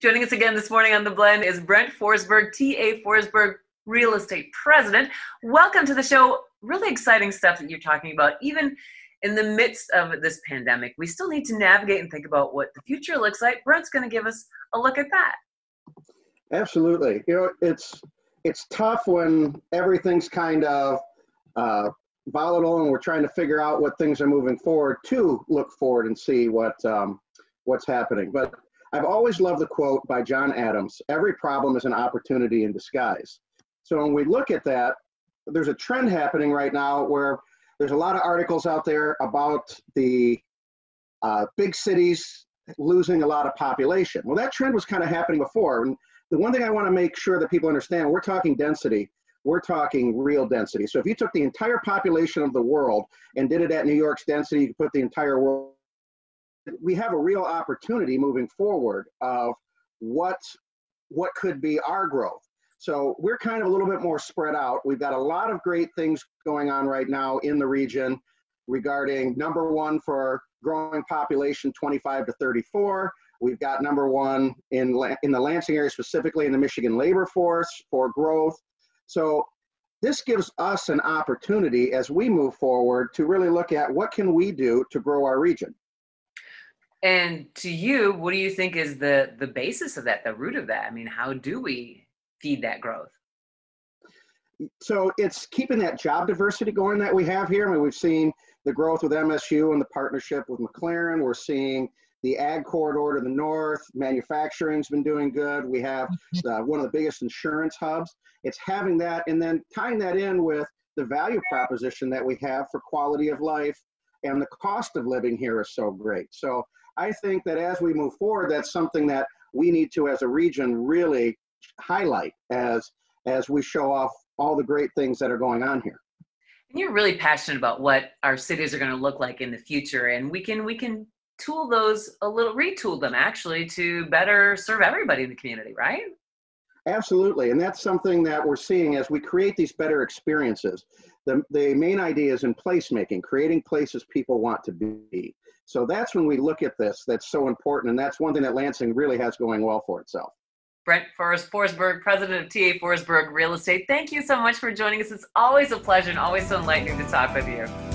Joining us again this morning on The Blend is Brent Forsberg, TA Forsberg Real Estate President. Welcome to the show. Really exciting stuff that you're talking about. Even in the midst of this pandemic, we still need to navigate and think about what the future looks like. Brent's going to give us a look at that. Absolutely. You know, it's tough when everything's kind of volatile and we're trying to figure out what things are moving forward to look forward and see what's happening. But I've always loved the quote by John Adams: every problem is an opportunity in disguise. So when we look at that, there's a trend happening right now where there's a lot of articles out there about the big cities losing a lot of population. Well, that trend was kind of happening before. And the one thing I want to make sure that people understand, we're talking density, we're talking real density. So if you took the entire population of the world and did it at New York's density, you could put the entire world. We have a real opportunity moving forward of what could be our growth. So we're kind of a little bit more spread out. We've got a lot of great things going on right now in the region regarding number one for growing population 25 to 34. We've got number one in the Lansing area, specifically in the Michigan labor force for growth. So this gives us an opportunity as we move forward to really look at what can we do to grow our region. And to you, what do you think is the basis of that, the root of that? I mean, how do we feed that growth? So it's keeping that job diversity going that we have here. I mean, we've seen the growth with MSU and the partnership with McLaren. We're seeing the ag corridor to the north. Manufacturing's been doing good. We have one of the biggest insurance hubs. It's having that and then tying that in with the value proposition that we have for quality of life, and the cost of living here is so great. So I think that as we move forward, that's something that we need to, as a region, really highlight as we show off all the great things that are going on here. And you're really passionate about what our cities are going to look like in the future, and we can tool those a little, retool them actually to better serve everybody in the community, right? Absolutely, and that's something that we're seeing as we create these better experiences. The main idea is in placemaking, creating places people want to be. So that's when we look at this, that's so important, and that's one thing that Lansing really has going well for itself. Brent Forsberg, president of TA Forsberg Real Estate, thank you so much for joining us. It's always a pleasure and always so enlightening to talk with you.